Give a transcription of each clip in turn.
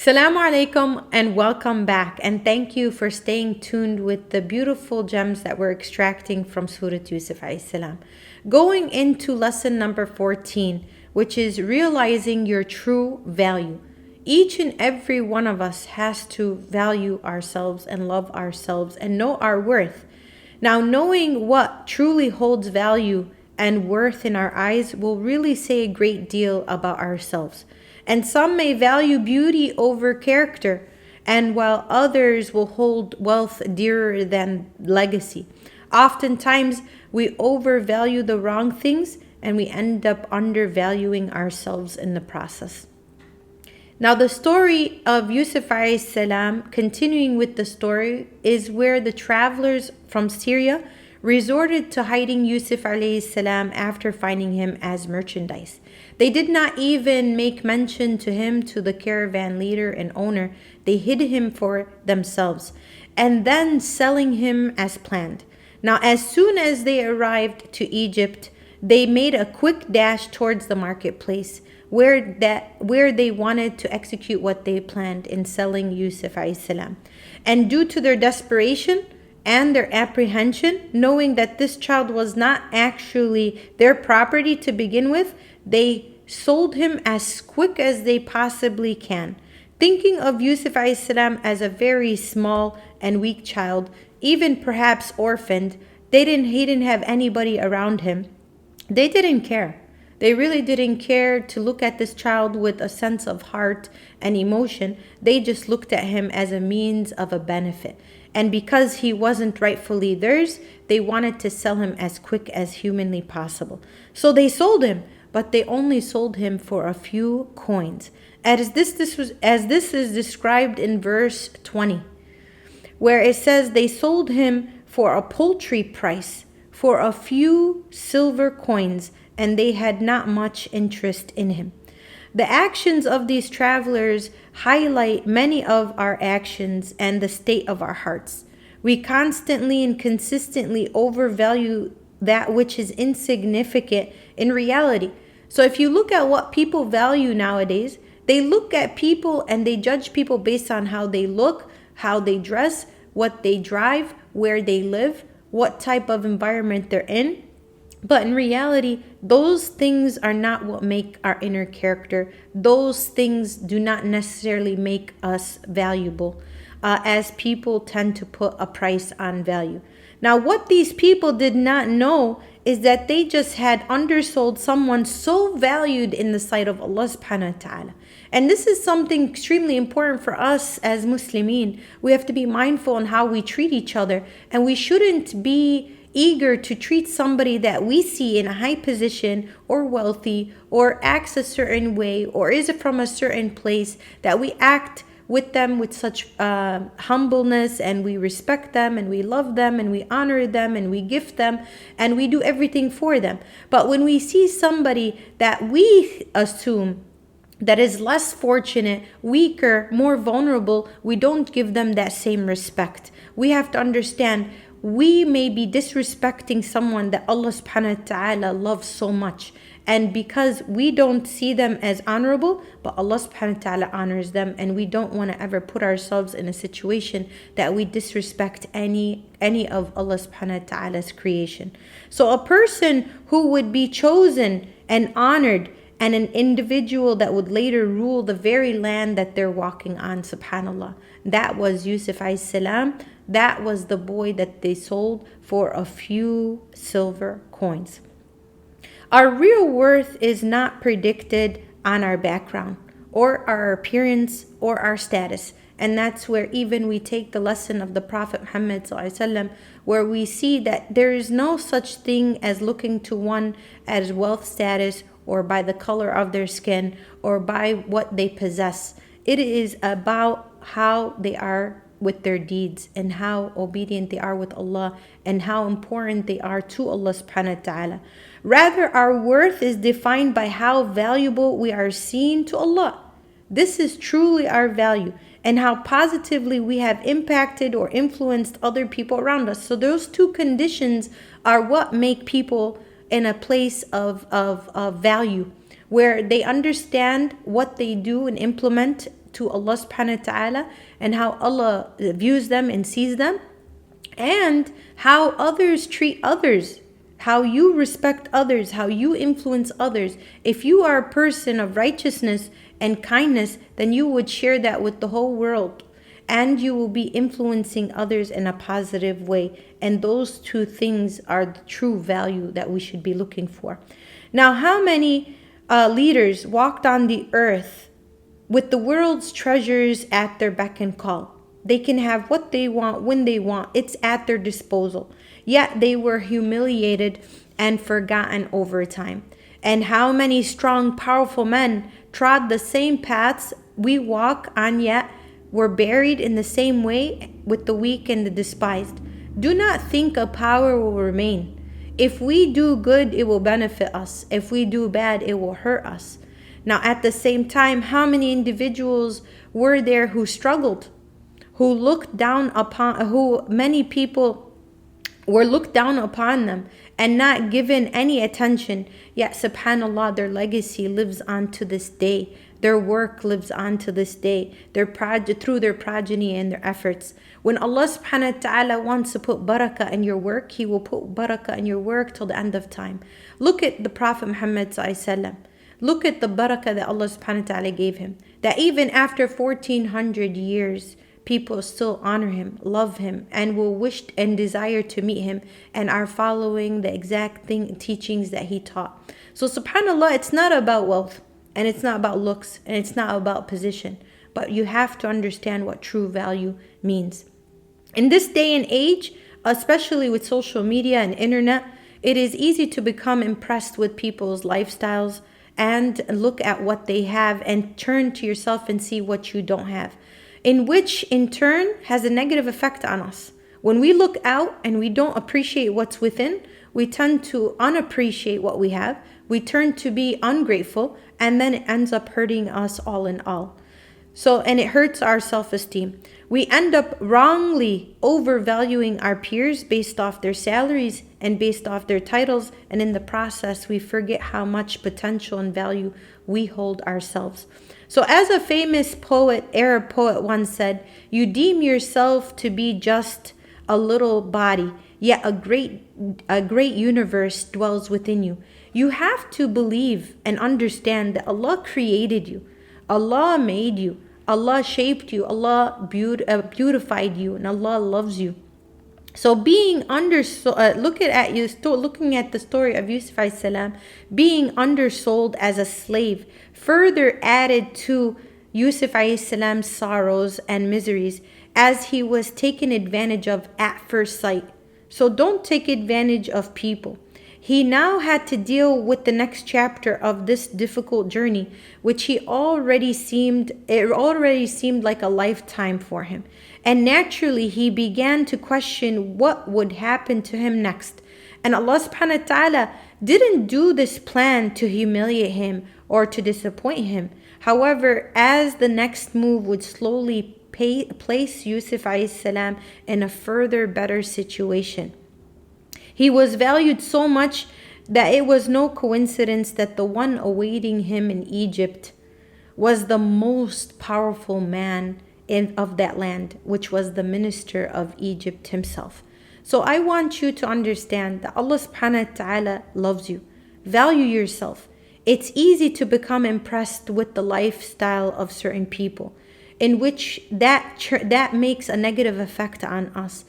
Assalamu alaikum and welcome back, and thank you for staying tuned with the beautiful gems that we're extracting from Surah Yusuf alayhi salam. Going into lesson number 14, which is realizing your true value. Each and every one of us has to value ourselves and love ourselves and know our worth. Now, knowing what truly holds value and worth in our eyes will really say a great deal about ourselves. And some may value beauty over character, and while others will hold wealth dearer than legacy. Oftentimes, we overvalue the wrong things and we end up undervaluing ourselves in the process. Now, the story of Yusuf alayhi salam, continuing with the story, is where the travelers from Syria resorted to hiding Yusuf alayhi salam after finding him as merchandise. They did not even make mention to him to the caravan leader and owner. They hid him for themselves and then selling him as planned. Now, as soon as they arrived to Egypt, they made a quick dash towards the marketplace where they wanted to execute what they planned in selling Yusuf alayhi salam. And due to their desperation and their apprehension, knowing that this child was not actually their property to begin with, they sold him as quick as they possibly can. Thinking of Yusuf alayhi salam as a very small and weak child, even perhaps orphaned, he didn't have anybody around him. They didn't care. They really didn't care to look at this child with a sense of heart and emotion. They just looked at him as a means of a benefit. And because he wasn't rightfully theirs, they wanted to sell him as quick as humanly possible. So they sold him, but they only sold him for a few coins. As this is described in verse 20, where it says they sold him for a paltry price, for a few silver coins, and they had not much interest in him. The actions of these travelers highlight many of our actions and the state of our hearts. We constantly and consistently overvalue that which is insignificant in reality. So if you look at what people value nowadays, they look at people and they judge people based on how they look, how they dress, what they drive, where they live, what type of environment they're in. But in reality, those things are not what make our inner character. Those things do not necessarily make us valuable, as people tend to put a price on value. Now, what these people did not know is that they just had undersold someone so valued in the sight of Allah subhanahu wa ta'ala. And this is something extremely important for us as Muslimin. We have to be mindful on how we treat each other, and we shouldn't be eager to treat somebody that we see in a high position or wealthy or acts a certain way or is from a certain place, that we act with them with such humbleness, and we respect them and we love them and we honor them and we gift them and we do everything for them. But when we see somebody that we assume that is less fortunate, weaker, more vulnerable, we don't give them that same respect. We have to understand we may be disrespecting someone that Allah subhanahu wa ta'ala loves so much. And because we don't see them as honorable, but Allah subhanahu wa ta'ala honors them, and we don't want to ever put ourselves in a situation that we disrespect any of Allah subhanahu wa ta'ala's creation. So a person who would be chosen and honored, and an individual that would later rule the very land that they're walking on, subhanAllah. That was Yusuf alayhi salam. That was the boy that they sold for a few silver coins. Our real worth is not predicted on our background or our appearance or our status. And that's where even we take the lesson of the Prophet Muhammad ﷺ, where we see that there is no such thing as looking to one as wealth status or by the color of their skin or by what they possess. It is about how they are with their deeds and how obedient they are with Allah and how important they are to Allah subhanahu wa ta'ala. Rather, our worth is defined by how valuable we are seen to Allah. This is truly our value, and how positively we have impacted or influenced other people around us. So those two conditions are what make people in a place of value, where they understand what they do and implement to Allah subhanahu wa ta'ala, and how Allah views them and sees them, and how others treat others, how you respect others, how you influence others. If you are a person of righteousness and kindness, then you would share that with the whole world, and you will be influencing others in a positive way. And those two things are the true value that we should be looking for. Now, how many leaders walked on the earth with the world's treasures at their beck and call? They can have what they want when they want. It's at their disposal. Yet they were humiliated and forgotten over time. And how many strong, powerful men trod the same paths we walk on, yet were buried in the same way with the weak and the despised. Do not think a power will remain. If we do good, it will benefit us. If we do bad, it will hurt us. Now, at the same time, how many individuals were there who struggled, who looked down upon, who many people were looked down upon them and not given any attention, yet subhanallah, their legacy lives on to this day. Their work lives on to this day, through their progeny and their efforts. When Allah subhanahu wa ta'ala wants to put barakah in your work, He will put barakah in your work till the end of time. Look at the Prophet Muhammad sallallahu alaihi wasallam. Look at the barakah that Allah subhanahu wa ta'ala gave him. That even after 1400 years, people still honor him, love him, and will wish and desire to meet him, and are following the exact teachings that he taught. So subhanallah, it's not about wealth, and it's not about looks, and it's not about position, but you have to understand what true value means. In this day and age, especially with social media and internet, it is easy to become impressed with people's lifestyles and look at what they have and turn to yourself and see what you don't have, in which in turn has a negative effect on us. When we look out and we don't appreciate what's within, we tend to unappreciate what we have. We turn to be ungrateful, and then it ends up hurting us all in all. And it hurts our self-esteem. We end up wrongly overvaluing our peers based off their salaries and based off their titles, and in the process, we forget how much potential and value we hold ourselves. So as a famous poet, Arab poet once said, you deem yourself to be just a little body, yet a great universe dwells within you. You have to believe and understand that Allah created you. Allah made you. Allah shaped you. Allah beautified you, and Allah loves you. So looking at the story of Yusuf alayhi salam, being undersold as a slave further added to Yusuf alayhi salam's sorrows and miseries, as he was taken advantage of at first sight. So don't take advantage of people. He now had to deal with the next chapter of this difficult journey, which already seemed like a lifetime for him. And naturally, he began to question what would happen to him next. And Allah subhanahu wa ta'ala didn't do this plan to humiliate him or to disappoint him. However, as the next move would slowly place Yusuf alayhi salam in a further better situation. He was valued so much that it was no coincidence that the one awaiting him in Egypt was the most powerful man of that land, which was the minister of Egypt himself. So I want you to understand that Allah subhanahu wa ta'ala loves you. Value yourself. It's easy to become impressed with the lifestyle of certain people, in which that makes a negative effect on us.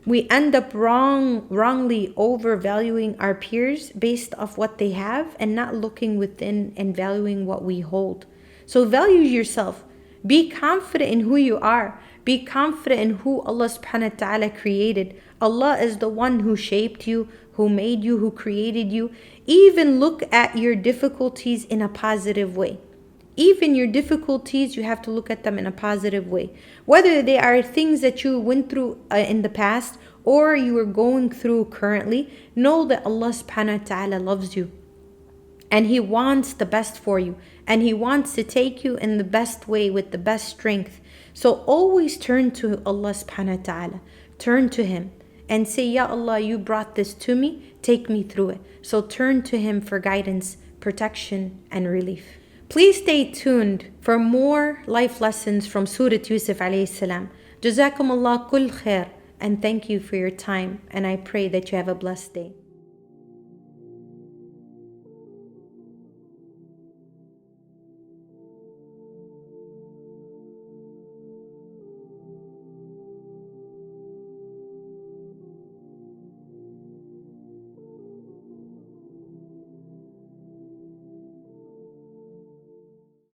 We end up wrongly overvaluing our peers based off what they have and not looking within and valuing what we hold. So value yourself. Be confident in who you are. Be confident in who Allah subhanahu wa ta'ala created. Allah is the one who shaped you, who made you, who created you. Even look at your difficulties in a positive way. Even your difficulties, you have to look at them in a positive way. Whether they are things that you went through in the past or you are going through currently, know that Allah subhanahu wa ta'ala loves you. And He wants the best for you. And He wants to take you in the best way with the best strength. So always turn to Allah subhanahu wa ta'ala. Turn to Him and say, Ya Allah, you brought this to me. Take me through it. So turn to Him for guidance, protection, and relief. Please stay tuned for more life lessons from Surah Yusuf alayhi salam. Jazakum Allah kull khair, and thank you for your time, and I pray that you have a blessed day.